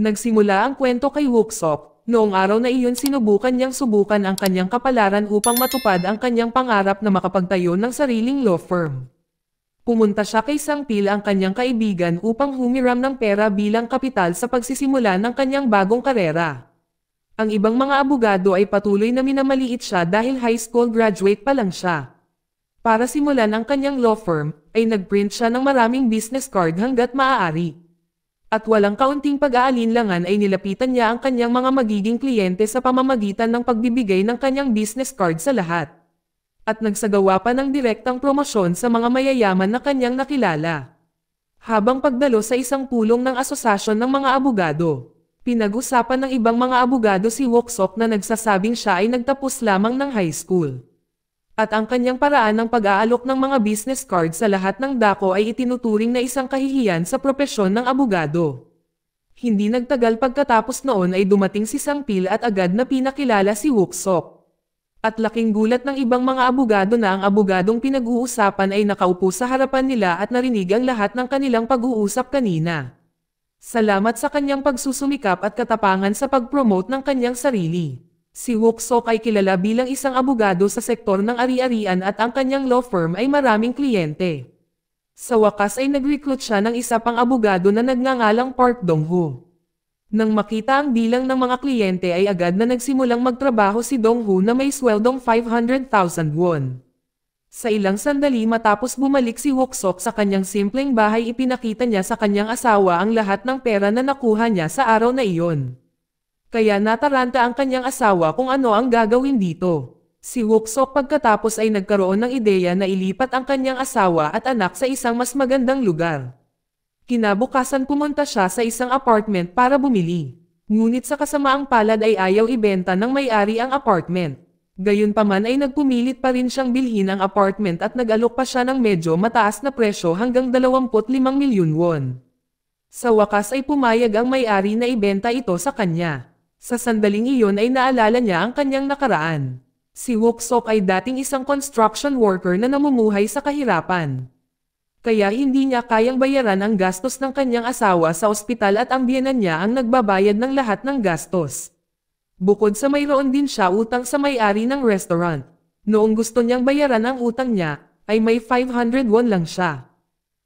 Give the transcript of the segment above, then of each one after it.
Nagsimula ang kwento kay Wook-sok. Noong araw na iyon sinubukan niyang subukan ang kanyang kapalaran upang matupad ang kanyang pangarap na makapagtayo ng sariling law firm. Pumunta siya kay Sang-pil ang kanyang kaibigan upang humiram ng pera bilang kapital sa pagsisimula ng kanyang bagong karera. Ang ibang mga abogado ay patuloy na minamaliit siya dahil high school graduate pa lang siya. Para simulan ang kanyang law firm, ay nagprint siya ng maraming business card hanggat maaari. At walang kaunting pag-aalinlangan ay nilapitan niya ang kanyang mga magiging kliyente sa pamamagitan ng pagbibigay ng kanyang business card sa lahat. At nagsagawa pa ng direktang promosyon sa mga mayayaman na kanyang nakilala. Habang pagdalo sa isang pulong ng asosasyon ng mga abogado, pinag-usapan ng ibang mga abogado si Wook-sok na nagsasabing siya ay nagtapos lamang ng high school. At ang kanyang paraan ng pag-aalok ng mga business card sa lahat ng dako ay itinuturing na isang kahihiyan sa propesyon ng abogado. Hindi nagtagal pagkatapos noon ay dumating si Sang-pil at agad na pinakilala si Wook-sok. At laking gulat ng ibang mga abogado na ang abogadong pinag-uusapan ay nakaupo sa harapan nila at narinig ang lahat ng kanilang pag-uusap kanina. Salamat sa kanyang pagsusumikap at katapangan sa pag-promote ng kanyang sarili. Si Wook-sok ay kilala bilang isang abogado sa sektor ng ari-arian at ang kanyang law firm ay maraming kliyente. Sa wakas ay nag-recruit siya ng isa pang abogado na nagngangalang Park Dong-ho. Nang makita ang bilang ng mga kliyente ay agad na nagsimulang magtrabaho si Dong-ho na may sweldong 500,000 won. Sa ilang sandali matapos bumalik si Wook-sok sa kanyang simpleng bahay ipinakita niya sa kanyang asawa ang lahat ng pera na nakuha niya sa araw na iyon. Kaya nataranta ang kanyang asawa kung ano ang gagawin dito. Si Wook-sok pagkatapos ay nagkaroon ng ideya na ilipat ang kanyang asawa at anak sa isang mas magandang lugar. Kinabukasan pumunta siya sa isang apartment para bumili. Ngunit sa kasamaang palad ay ayaw ibenta ng may-ari ang apartment. Gayunpaman ay nagpumilit pa rin siyang bilhin ang apartment at nag-alok pa siya ng medyo mataas na presyo hanggang 25 milyon won. Sa wakas ay pumayag ang may-ari na ibenta ito sa kanya. Sa sandaling iyon ay naalala niya ang kanyang nakaraan. Si Wook-sok ay dating isang construction worker na namumuhay sa kahirapan. Kaya hindi niya kayang bayaran ang gastos ng kanyang asawa sa ospital at ang biyenan niya ang nagbabayad ng lahat ng gastos. Bukod sa mayroon din siya utang sa may-ari ng restaurant. Noong gusto niyang bayaran ang utang niya, ay may 500 won lang siya.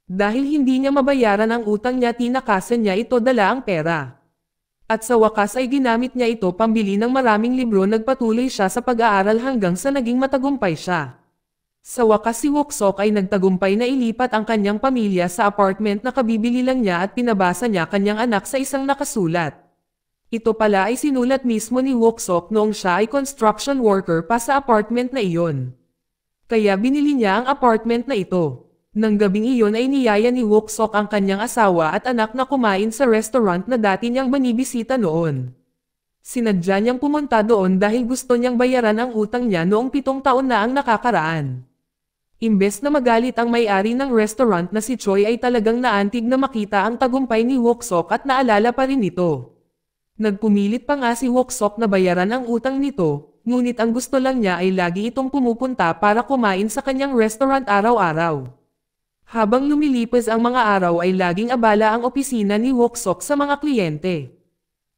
Dahil hindi niya mabayaran ang utang niya tinakasan niya ito dala ang pera. At sa wakas ay ginamit niya ito pambili ng maraming libro nagpatuloy siya sa pag-aaral hanggang sa naging matagumpay siya. Sa wakas si Wook-sok ay nagtagumpay na ilipat ang kanyang pamilya sa apartment na kabibili lang niya at pinabasa niya kanyang anak sa isang nakasulat. Ito pala ay sinulat mismo ni Wook-sok noong siya ay construction worker pa sa apartment na iyon. Kaya binili niya ang apartment na ito. Nang gabing iyon ay niyaya ni Wook-sok ang kanyang asawa at anak na kumain sa restaurant na dati niyang binibisita noon. Sinadya niyang pumunta doon dahil gusto niyang bayaran ang utang niya noong 7 taon na ang nakakaraan. Imbes na magalit ang may-ari ng restaurant na si Choi ay talagang naantig na makita ang tagumpay ni Wook-sok at naalala pa rin ito. Nagpumilit pa nga si Wook-sok na bayaran ang utang nito, ngunit ang gusto lang niya ay lagi itong pumupunta para kumain sa kanyang restaurant araw-araw. Habang lumilipas ang mga araw ay laging abala ang opisina ni Wook-sok sa mga kliyente.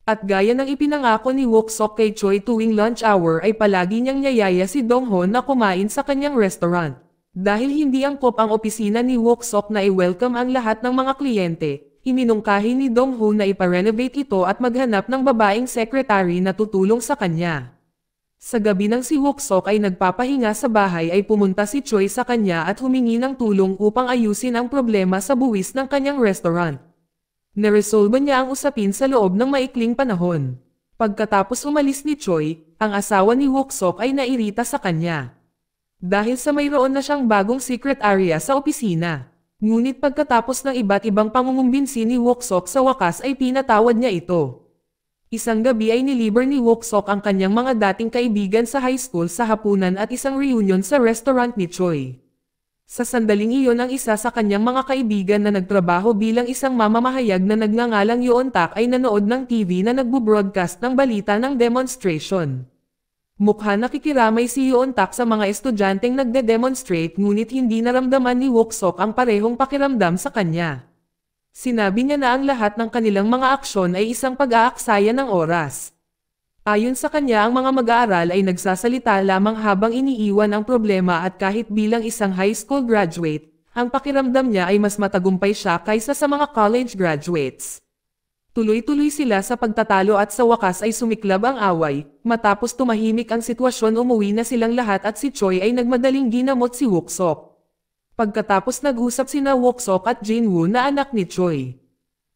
At gaya ng ipinangako ni Wook-sok kay Choi tuwing lunch hour ay palagi niyang niyaya si Dong-ho na kumain sa kanyang restaurant. Dahil hindi angkop ang opisina ni Wook-sok na i-welcome ang lahat ng mga kliyente, iminungkahi ni Dong-ho na ipa-renovate ito at maghanap ng babaeng secretary na tutulong sa kanya. Sa gabi nang si Wook-sok ay nagpapahinga sa bahay ay pumunta si Choi sa kanya at humingi ng tulong upang ayusin ang problema sa buwis ng kanyang restaurant. Naresolba niya ang usapin sa loob ng maikling panahon. Pagkatapos umalis ni Choi, ang asawa ni Wook-sok ay nairita sa kanya. Dahil sa mayroon na siyang bagong secret area sa opisina. Ngunit pagkatapos ng iba't ibang pangungumbinsi ni Wook-sok sa wakas ay pinatawad niya ito. Isang gabi ay niliber ni Wook-sok ang kanyang mga dating kaibigan sa high school sa hapunan at isang reunion sa restaurant ni Choi. Sa sandaling iyon ang isa sa kanyang mga kaibigan na nagtrabaho bilang isang mamamahayag na nagngangalang Yeon-tak ay nanood ng TV na nagbo-broadcast ng balita ng demonstration. Mukha nakikiramay si Yeon-tak sa mga estudyanteng nagde-demonstrate ngunit hindi naramdaman ni Wook-sok ang parehong pakiramdam sa kanya. Sinabi niya na ang lahat ng kanilang mga aksyon ay isang pag-aaksaya ng oras. Ayon sa kanya ang mga mag-aaral ay nagsasalita lamang habang iniiwan ang problema at kahit bilang isang high school graduate, ang pakiramdam niya ay mas matagumpay siya kaysa sa mga college graduates. Tuloy-tuloy sila sa pagtatalo at sa wakas ay sumiklab ang away, matapos tumahimik ang sitwasyon umuwi na silang lahat at si Choi ay nagmadaling ginamot si Wook-sok. Pagkatapos nag-usap sina Wook-sok at Jin-woo na anak ni Choi.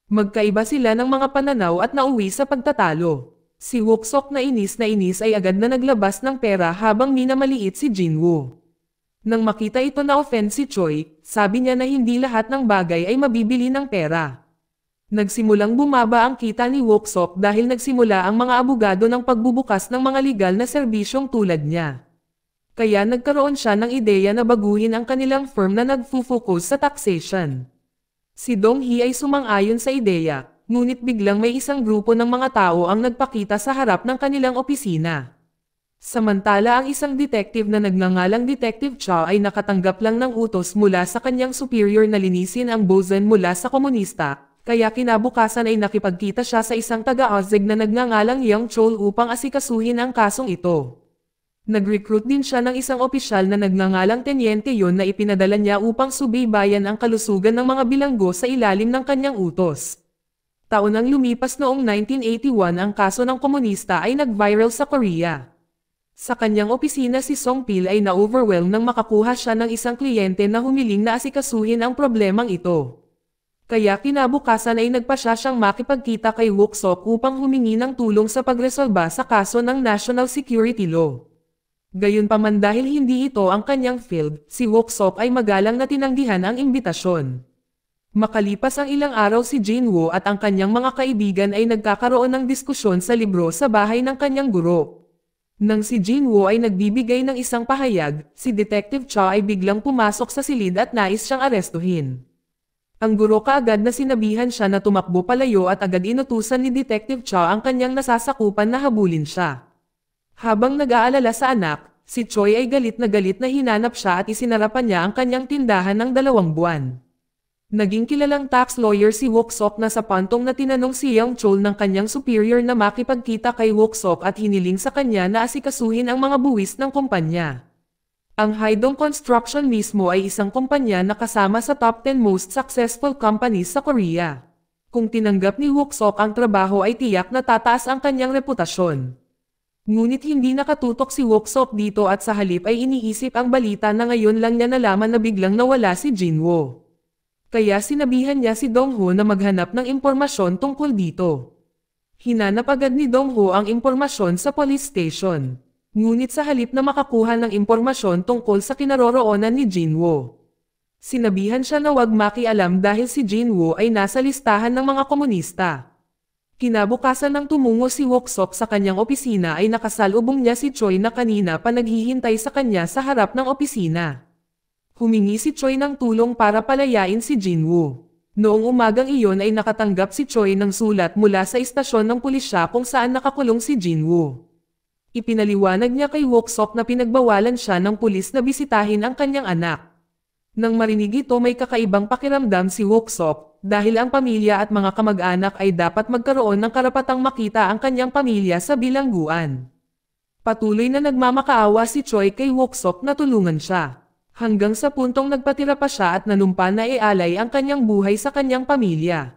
Magkaiba sila ng mga pananaw at nauwi sa pagtatalo. Si Wook-sok na inis ay agad na naglabas ng pera habang minamaliit si Jin-woo. Nang makita ito na offend si Choi, sabi niya na hindi lahat ng bagay ay mabibili ng pera. Nagsimulang bumaba ang kita ni Wook-sok dahil nagsimula ang mga abogado ng pagbubukas ng mga legal na serbisyong tulad niya. Kaya nagkaroon siya ng ideya na baguhin ang kanilang firm na nagfo-focus sa taxation. Si Dong-hee ay sumang-ayon sa ideya, ngunit biglang may isang grupo ng mga tao ang nagpakita sa harap ng kanilang opisina. Samantala ang isang detective na nagngangalang Detective Cha ay nakatanggap lang ng utos mula sa kanyang superior na linisin ang Bozen mula sa komunista, kaya kinabukasan ay nakipagkita siya sa isang taga-Ozeg na nagngangalang Young Chol upang asikasuhin ang kasong ito. Nag-recruit din siya ng isang opisyal na nagngangalang Tenyente Yon na ipinadala niya upang subaybayan ang kalusugan ng mga bilanggo sa ilalim ng kanyang utos. Taon ang lumipas noong 1981 ang kaso ng komunista ay nag-viral sa Korea. Sa kanyang opisina si Song-pil ay na-overwhelm nang makakuha siya ng isang kliyente na humiling na asikasuhin ang problemang ito. Kaya kinabukasan ay nagpasya siyang makipagkita kay Wook-sok upang humingi ng tulong sa pagresolba sa kaso ng National Security Law. Gayunpaman dahil hindi ito ang kanyang field, si Wook-sok ay magalang na tinanggihan ang imbitasyon. Makalipas ang ilang araw si Jin-woo at ang kanyang mga kaibigan ay nagkakaroon ng diskusyon sa libro sa bahay ng kanyang guro. Nang si Jin-woo ay nagbibigay ng isang pahayag, si Detective Cha ay biglang pumasok sa silid at nais siyang arestuhin. Ang guro kaagad na sinabihan siya na tumakbo palayo at agad inutusan ni Detective Cha ang kanyang nasasakupan na habulin siya. Habang nag-aalala sa anak, si Choi ay galit na hinanap siya at isinarapan niya ang kanyang tindahan ng 2 buwan. Naging kilalang tax lawyer si Wook-sok na sa pantong na tinanong si Young Chol ng kanyang superior na makipagkita kay Wook-sok at hiniling sa kanya na asikasuhin ang mga buwis ng kumpanya. Ang Haidong Construction mismo ay isang kumpanya na kasama sa top 10 most successful companies sa Korea. Kung tinanggap ni Wook-sok ang trabaho ay tiyak na tataas ang kanyang reputasyon. Ngunit hindi nakatutok si Wook-sok dito at sa halip ay iniisip ang balita na ngayon lang niya nalaman na biglang nawala si Jin-woo. Kaya sinabihan niya si Dong-ho na maghanap ng impormasyon tungkol dito. Hinanap agad ni Dong-ho ang impormasyon sa police station. Ngunit sa halip na makakuha ng impormasyon tungkol sa kinaroroonan ni Jin-woo, sinabihan siya na wag makialam dahil si Jin-woo ay nasa listahan ng mga komunista. Kinabukasan nang tumungo si Wook-sok sa kanyang opisina ay nakasalubong niya si Choi na kanina pa naghihintay sa kanya sa harap ng opisina. Humingi si Choi ng tulong para palayain si Jin-woo. Noong umagang iyon ay nakatanggap si Choi ng sulat mula sa istasyon ng pulisya kung saan nakakulong si Jin-woo. Ipinaliwanag niya kay Wook-sok na pinagbawalan siya ng pulis na bisitahin ang kanyang anak. Nang marinig ito may kakaibang pakiramdam si Wook-sok, dahil ang pamilya at mga kamag-anak ay dapat magkaroon ng karapatang makita ang kanyang pamilya sa bilangguan. Patuloy na nagmamakaawa si Choi kay Wook-sok na tulungan siya. Hanggang sa puntong nagpatira pa siya at nanumpa na ialay ang kanyang buhay sa kanyang pamilya.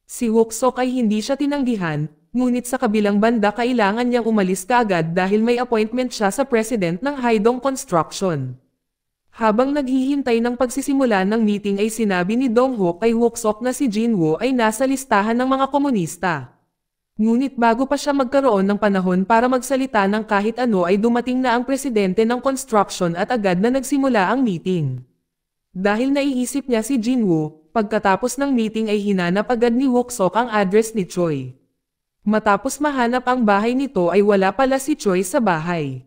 Si Wook-sok ay hindi siya tinanggihan, ngunit sa kabilang banda kailangan niyang umalis kaagad dahil may appointment siya sa president ng Haidong Construction. Habang naghihintay ng pagsisimula ng meeting ay sinabi ni Dong-ho kay Wook-sok na si Jin-woo ay nasa listahan ng mga komunista. Ngunit bago pa siya magkaroon ng panahon para magsalita ng kahit ano ay dumating na ang presidente ng construction at agad na nagsimula ang meeting. Dahil naiisip niya si Jin-woo, pagkatapos ng meeting ay hinanap agad ni Wook-sok ang address ni Choi. Matapos mahanap ang bahay nito ay wala pala si Choi sa bahay.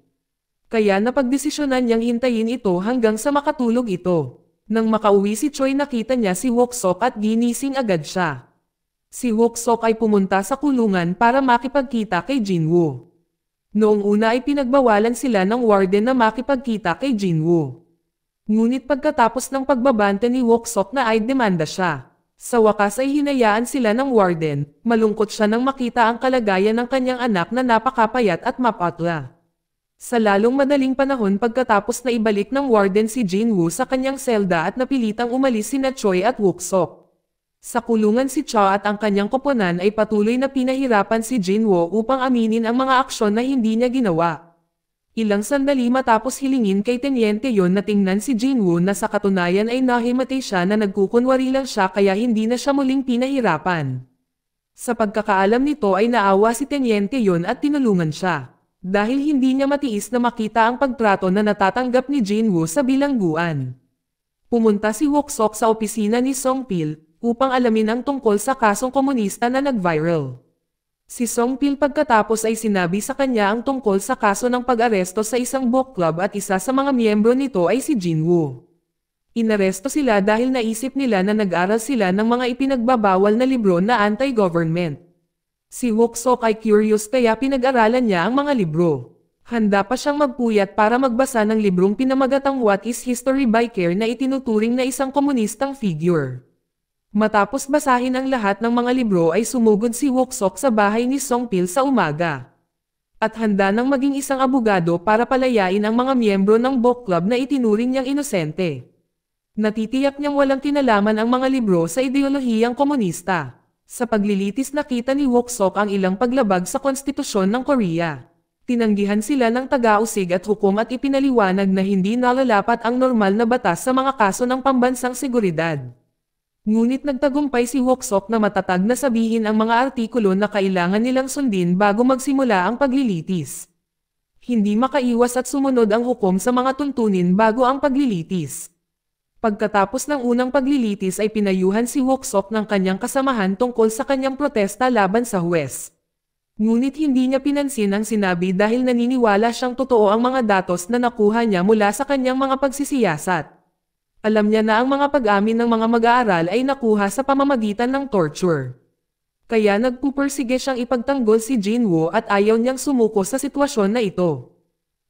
Kaya napagdesisyonan niyang hintayin ito hanggang sa makatulog ito. Nang makauwi si Choi nakita niya si Wook-sok at ginising agad siya. Si Wook-sok ay pumunta sa kulungan para makipagkita kay Jin-woo. Noong una ay pinagbawalan sila ng warden na makipagkita kay Jin-woo. Ngunit pagkatapos ng pagbabante ni Wook-sok na ay demanda siya. Sa wakas ay hinayaan sila ng warden, malungkot siya nang makita ang kalagayan ng kanyang anak na napakapayat at mapatla. Sa lalong madaling panahon pagkatapos na ibalik ng warden si Jinwoo sa kanyang selda at napilitang umalis sina Choi at Wook-sok. Sa kulungan si Cha at ang kanyang koponan ay patuloy na pinahirapan si Jinwoo upang aminin ang mga aksyon na hindi niya ginawa. Ilang sandali matapos hilingin kay Teniente Yon na tingnan si Jinwoo na sa katunayan ay nahimatay siya na nagkukunwari lang siya kaya hindi na siya muling pinahirapan. Sa pagkakaalam nito ay naawa si Teniente Yon at tinulungan siya. Dahil hindi niya matiis na makita ang pagtrato na natatanggap ni Jinwoo sa bilangguan. Pumunta si Wook-sok sa opisina ni Song-pil upang alamin ang tungkol sa kasong komunista na nag-viral. Si Song-pil pagkatapos ay sinabi sa kanya ang tungkol sa kaso ng pag-aresto sa isang book club at isa sa mga miyembro nito ay si Jinwoo. Inaresto sila dahil naisip nila na nag-aral sila ng mga ipinagbabawal na libro na anti-government. Si Wook-sok ay curious kaya pinag-aralan niya ang mga libro. Handa pa siyang magpuyat para magbasa ng librong pinamagatang What is History by Care na itinuturing na isang komunistang figure. Matapos basahin ang lahat ng mga libro ay sumugod si Wook-sok sa bahay ni Song-pil sa umaga. At handa nang maging isang abogado para palayain ang mga miyembro ng book club na itinuring niyang inosente. Natitiyak niyang walang kinalaman ang mga libro sa ideolohiyang komunista. Sa paglilitis nakita ni Wook-sok ang ilang paglabag sa konstitusyon ng Korea. Tinanggihan sila ng taga-usig at hukom at ipinaliwanag na hindi nalalapat ang normal na batas sa mga kaso ng pambansang seguridad. Ngunit nagtagumpay si Wook-sok na matatag na sabihin ang mga artikulo na kailangan nilang sundin bago magsimula ang paglilitis. Hindi makaiwas at sumunod ang hukom sa mga tuntunin bago ang paglilitis. Pagkatapos ng unang paglilitis ay pinayuhan si Wook-sok ng kanyang kasamahan tungkol sa kanyang protesta laban sa huwes. Ngunit hindi niya pinansin ang sinabi dahil naniniwala siyang totoo ang mga datos na nakuha niya mula sa kanyang mga pagsisiyasat. Alam niya na ang mga pag-amin ng mga mag-aaral ay nakuha sa pamamagitan ng torture. Kaya nagpupursige siyang ipagtanggol si Jinwoo at ayaw niyang sumuko sa sitwasyon na ito.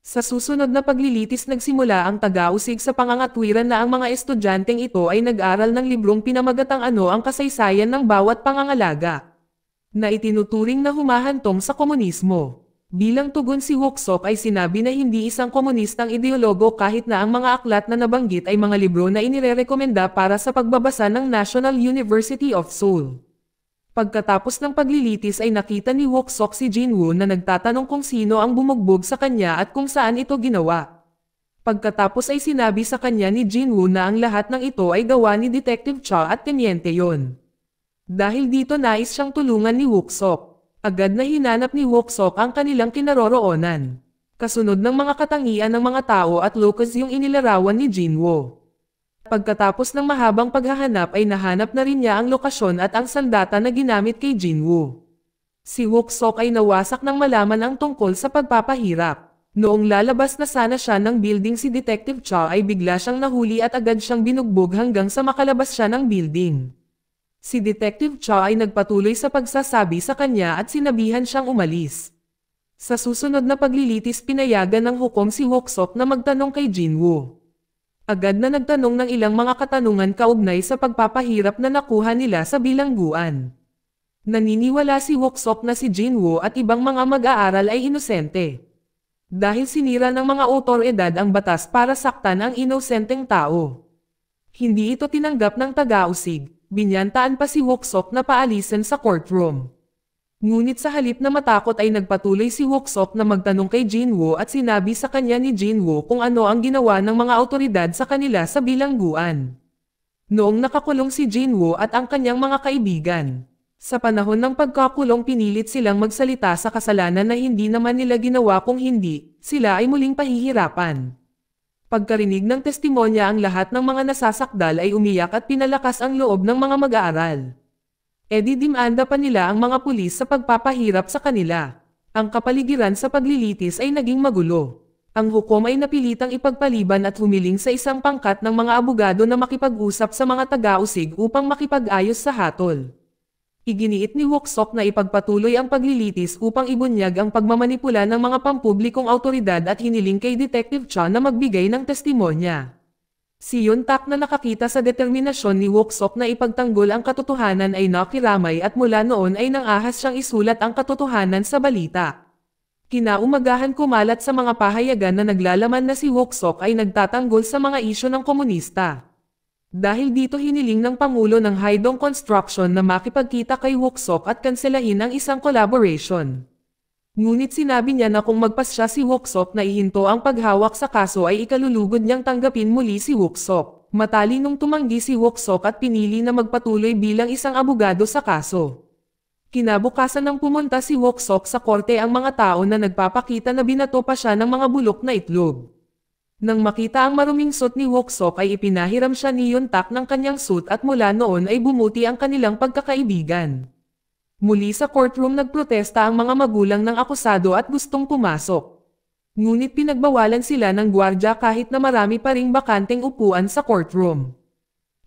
Sa susunod na paglilitis nagsimula ang taga-usig sa pangangatwiran na ang mga estudyanteng ito ay nag-aral ng librong pinamagatang Ano ang Kasaysayan ng Bawat Pangangalaga, na itinuturing na humahantong sa komunismo. Bilang tugon si Wook-sok ay sinabi na hindi isang komunistang ideologo kahit na ang mga aklat na nabanggit ay mga libro na inirerekomenda para sa pagbabasa ng National University of Seoul. Pagkatapos ng paglilitis ay nakita ni Wook-sok si Jinwoo na nagtatanong kung sino ang bumugbog sa kanya at kung saan ito ginawa. Pagkatapos ay sinabi sa kanya ni Jinwoo na ang lahat ng ito ay gawa ni Detective Cha at Teniente Yon. Dahil dito nais siyang tulungan ni Wook-sok. Agad na hinanap ni Wook-sok ang kanilang kinaroroonan. Kasunod ng mga katangian ng mga tao at locus yung inilarawan ni Jinwoo. Pagkatapos ng mahabang paghahanap ay nahanap na rin niya ang lokasyon at ang sandata na ginamit kay Jinwoo. Si Wook-sok ay nawasak nang malaman ang tungkol sa pagpapahirap. Noong lalabas na sana siya ng building si Detective Cha ay bigla siyang nahuli at agad siyang binugbog hanggang sa makalabas siya ng building. Si Detective Cha ay nagpatuloy sa pagsasabi sa kanya at sinabihan siyang umalis. Sa susunod na paglilitis pinayagan ng hukom si Wook-sok na magtanong kay Jinwoo. Agad na nagtanong ng ilang mga katanungan kaugnay sa pagpapahirap na nakuha nila sa bilangguan. Naniniwala si Wook-sok na si Jinwoo at ibang mga mag-aaral ay inosente. Dahil sinira ng mga otoridad ang batas para saktan ang inosenteng tao. Hindi ito tinanggap ng taga-usig. Binyantaan pa si Wook-sok na paalisin sa courtroom. Ngunit sa halip na matakot ay nagpatuloy si Wook-sok na magtanong kay Jinwoo at sinabi sa kanya ni Jinwoo kung ano ang ginawa ng mga otoridad sa kanila sa bilangguan. Noong nakakulong si Jinwoo at ang kanyang mga kaibigan. Sa panahon ng pagkakulong pinilit silang magsalita sa kasalanan na hindi naman nila ginawa kung hindi, sila ay muling pahihirapan. Pagkarinig ng testimonya ang lahat ng mga nasasakdal ay umiyak at pinalakas ang loob ng mga mag-aaral. Dinimanda pa nila ang mga pulis sa pagpapahirap sa kanila. Ang kapaligiran sa paglilitis ay naging magulo. Ang hukom ay napilitang ipagpaliban at humiling sa isang pangkat ng mga abogado na makipag-usap sa mga taga-usig upang makipag-ayos sa hatol. Iginiit ni Wook-sok na ipagpatuloy ang paglilitis upang ibunyag ang pagmamanipula ng mga pampublikong awtoridad at hiniling kay Detective Cha na magbigay ng testimonya. Si Yun-tak na nakakita sa determinasyon ni Wook-sok na ipagtanggol ang katotohanan ay nakiramay at mula noon ay nangahas siyang isulat ang katotohanan sa balita. Kinaumagahan kumalat sa mga pahayagan na naglalaman na si Wook-sok ay nagtatanggol sa mga isyu ng komunista. Dahil dito hiniling ng Pangulo ng Haidong Construction na makipagkita kay Wook-sok at kanselahin ang isang collaboration. Ngunit sinabi niya na kung magpasya si Wook-sok na ihinto ang paghawak sa kaso ay ikalulugod niyang tanggapin muli si Wook-sok. Matalinong tumanggi si Wook-sok at pinili na magpatuloy bilang isang abogado sa kaso. Kinabukasan nang pumunta si Wook-sok sa korte ang mga tao na nagpapakita na binato pa siya ng mga bulok na itlog. Nang makita ang maruming suit ni Wook-sok ay ipinahiram siya ni Yun-tak ng kanyang suit at mula noon ay bumuti ang kanilang pagkakaibigan. Muli sa courtroom nagprotesta ang mga magulang ng akusado at gustong pumasok. Ngunit pinagbawalan sila ng gwardya kahit na marami pa ring bakanteng upuan sa courtroom.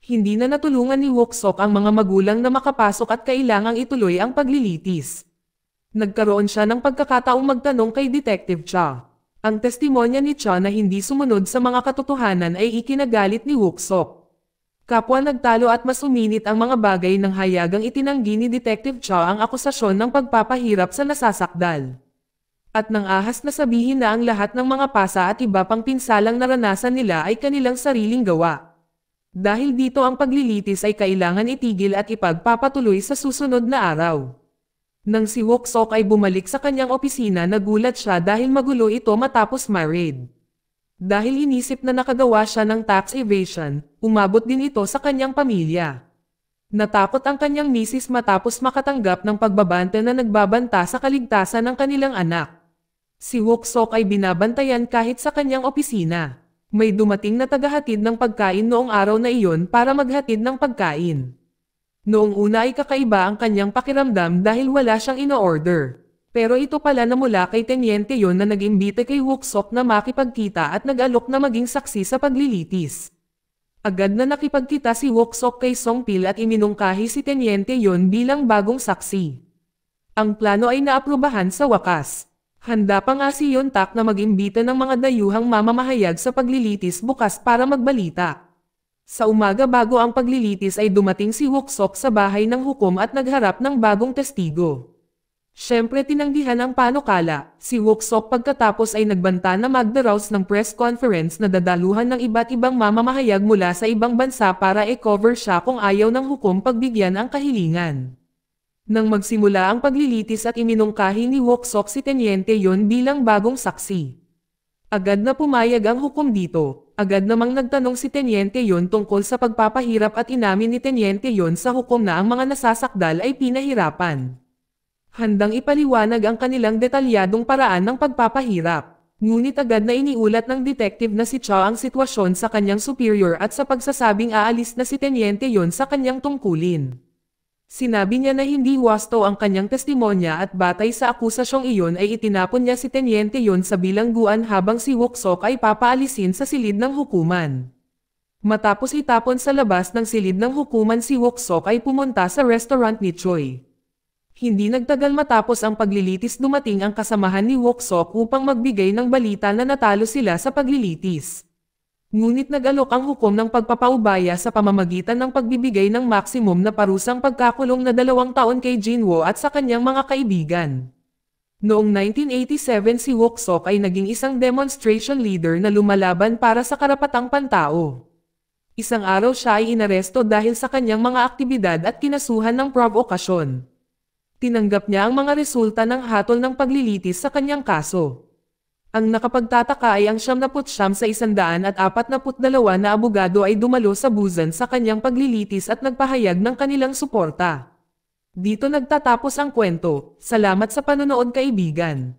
Hindi na natulungan ni Wook-sok ang mga magulang na makapasok at kailangang ituloy ang paglilitis. Nagkaroon siya ng pagkakataong magtanong kay Detective Cha. Ang testimonya ni Cha na hindi sumunod sa mga katotohanan ay ikinagalit ni Wook-sok. Kapwa nagtalo at mas uminit ang mga bagay ng hayagang itinanggi ni Detective Cha ang akusasyon ng pagpapahirap sa nasasakdal. At nang ahas na sabihin na ang lahat ng mga pasa at iba pang pinsalang naranasan nila ay kanilang sariling gawa. Dahil dito ang paglilitis ay kailangan itigil at ipagpapatuloy sa susunod na araw. Nang si Wook-sok ay bumalik sa kanyang opisina nagulat siya dahil magulo ito matapos ma-raid. Dahil inisip na nakagawa siya ng tax evasion, umabot din ito sa kanyang pamilya. Natakot ang kanyang misis matapos makatanggap ng pagbabanta na nagbabanta sa kaligtasan ng kanilang anak. Si Wook-sok ay binabantayan kahit sa kanyang opisina. May dumating na tagahatid ng pagkain noong araw na iyon para maghatid ng pagkain. Noong una ay kakaiba ang kanyang pakiramdam dahil wala siyang ino-order. Pero ito pala na mula kay Tenyente yon na nag-imbita kay Wook-sok na makipagkita at nag-alok na maging saksi sa paglilitis. Agad na nakipagkita si Wook-sok kay Song-pil at iminungkahi si Tenyente yon bilang bagong saksi. Ang plano ay naaprubahan sa wakas. Handa pa nga si Yun-tak na mag-imbita ng mga dayuhang mamamahayag sa paglilitis bukas para magbalita. Sa umaga bago ang paglilitis ay dumating si Wook-sok sa bahay ng hukom at nagharap ng bagong testigo. Siyempre tinanggihan ang panukala, si Wook-sok pagkatapos ay nagbanta na magdaraos ng press conference na dadaluhan ng iba't ibang mamamahayag mula sa ibang bansa para i-cover siya kung ayaw ng hukom pagbigyan ang kahilingan. Nang magsimula ang paglilitis at iminungkahi ni Wook-sok si Tenyente yon bilang bagong saksi. Agad na pumayag ang hukom dito, agad namang nagtanong si Tenyente yon tungkol sa pagpapahirap at inamin ni Tenyente yon sa hukom na ang mga nasasakdal ay pinahirapan. Handang ipaliwanag ang kanilang detalyadong paraan ng pagpapahirap. Ngunit agad na iniulat ng detective na si Cha ang sitwasyon sa kanyang superior at sa pagsasabing aalis na si Tenyente yon sa kanyang tungkulin. Sinabi niya na hindi wasto ang kanyang testimonya at batay sa akusasyong iyon ay itinapon niya si Tenyente yon sa bilangguan habang si Wook-sok ay papaalisin sa silid ng hukuman. Matapos itapon sa labas ng silid ng hukuman si Wook-sok ay pumunta sa restaurant ni Choi. Hindi nagtagal matapos ang paglilitis dumating ang kasamahan ni Wook-sok upang magbigay ng balita na natalo sila sa paglilitis. Ngunit nag-alok ang hukom ng pagpapaubaya sa pamamagitan ng pagbibigay ng maksimum na parusang pagkakulong na 2 taon kay Jinwoo at sa kanyang mga kaibigan. Noong 1987 si Wook-sok ay naging isang demonstration leader na lumalaban para sa karapatang pantao. Isang araw siya ay inaresto dahil sa kanyang mga aktibidad at kinasuhan ng provokasyon. Tinanggap niya ang mga resulta ng hatol ng paglilitis sa kanyang kaso. Ang nakapagtataka ay ang 79 sa 142 na abogado ay dumalo sa Busan sa kanyang paglilitis at nagpahayag ng kanilang suporta. Dito nagtatapos ang kwento. Salamat sa panonood kaibigan.